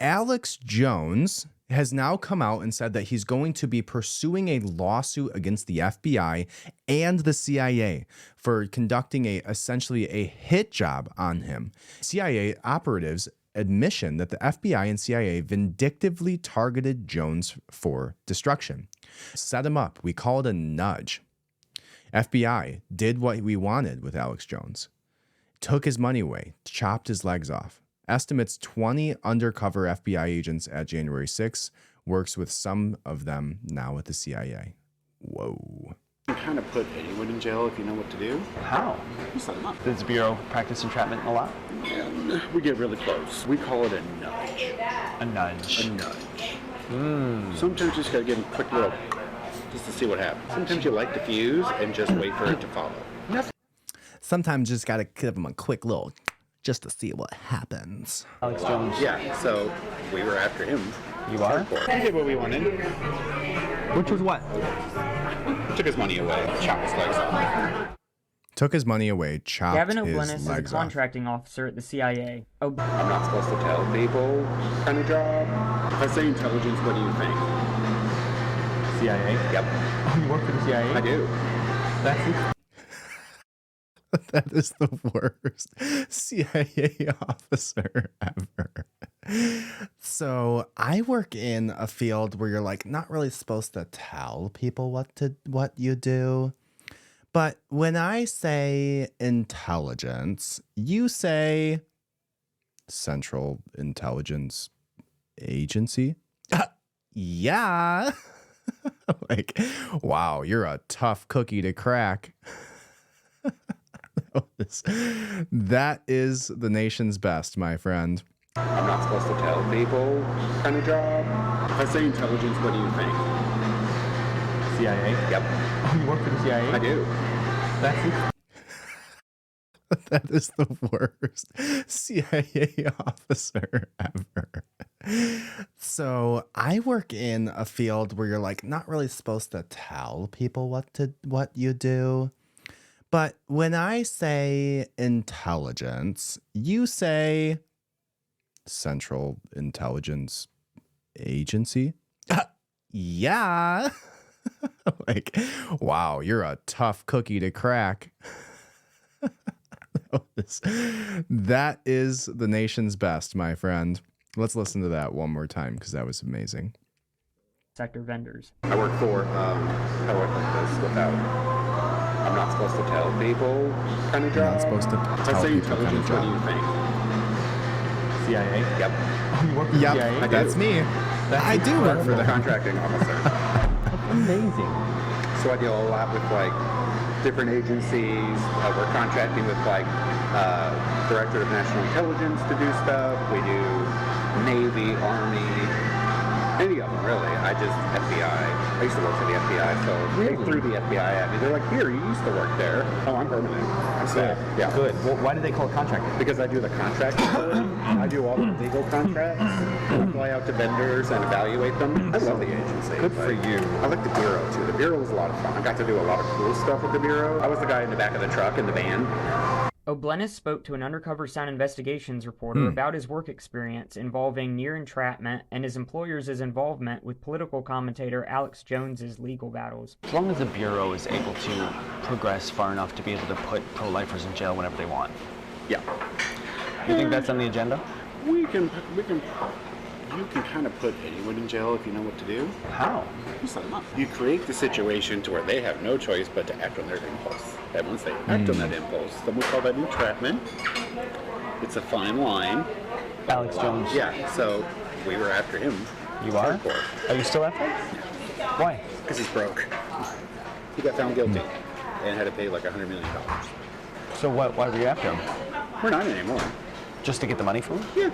Alex Jones has now come out and said that he's going to be pursuing a lawsuit against the FBI and the CIA for conducting essentially a hit job on him. CIA operatives admission that the FBI and CIA vindictively targeted Jones for destruction. Set him up. We call it a nudge. FBI did what we wanted with Alex Jones. Took his money away, chopped his legs off. Estimates 20 undercover FBI agents at January 6th, works with some of them now at the CIA. Whoa. You kind of put anyone in jail if you know what to do. How? You set them up. Does the Bureau practice entrapment a lot? And we get really close. We call it a nudge. A nudge. A nudge. Sometimes you just gotta give them a quick little, just to see what happens. Sometimes you light the fuse and just wait for it to follow. Sometimes you just gotta give them a quick little, just to see what happens. Alex Jones. Yeah, so we were after him. You are? We did what we wanted. Which was what? Took his money away, chopped his legs off. Took his money away, chopped Gavin his O'Blennis is a legs off. contracting officer at the CIA. I'm not supposed to tell people kind of job. If I say intelligence, what do you think? CIA? Yep. Oh, you work for the CIA? I do. That's That is the worst CIA officer ever. So I work in a field where you're like not really supposed to tell people what you do. But when I say intelligence, you say Central Intelligence Agency. Yeah. Like, wow, you're a tough cookie to crack. That is the nation's best, my friend. I'm not supposed to tell people kind of job. If I say intelligence, what do you think? CIA? Yep. Oh, you work for the CIA? I do. That's That is the worst CIA officer ever. So I work in a field where you're like not really supposed to tell people what you do. But when I say intelligence, you say Central Intelligence Agency. Yeah. Like, wow, you're a tough cookie to crack. That is the nation's best, my friend. Let's listen to that one more time because that was amazing. sector vendors. I work for, how do I put this without... I'm not supposed to tell people kind of job. Not supposed to If I tell say people kind of intelligence, what do you job. think? CIA? Yep. Oh, you work for the Yep, CIA? that's me. I do work for the Contracting officer. Amazing. So I deal a lot with like different agencies. We're contracting with like Directorate of National Intelligence to do stuff. We do Navy, Army, any of them really. I just FBI. I used to work for the FBI, so they threw the FBI at me. They're like, "Here, you used to work there." Oh, I'm permanent. I'm set. Yeah. Good. Well, why do they call it contracting? Because I do the contract authority. I do all the legal contracts. I fly out to vendors and evaluate them. I love the agency. Good for you. I like the Bureau, too. The Bureau was a lot of fun. I got to do a lot of cool stuff with the Bureau. I was the guy in the back of the truck in the van. O'Blennis spoke to an undercover sound investigations reporter about his work experience involving near entrapment and his employer's involvement with political commentator Alex Jones's legal battles. As long as the Bureau is able to progress far enough to be able to put pro-lifers in jail whenever they want. Yeah. You think that's on the agenda? You can kind of put anyone in jail if you know what to do. How? You set them up. You create the situation to where they have no choice but to act on their impulse. And once they act on that impulse, then we call that entrapment. It's a fine line. Alex Jones. Yeah, so we were after him. You are? Hardcore. Are you still after him? Why? Because he's broke. He got found guilty and had to pay like $100 million. So why were you after him? We're not anymore. Just to get the money from him? Yeah.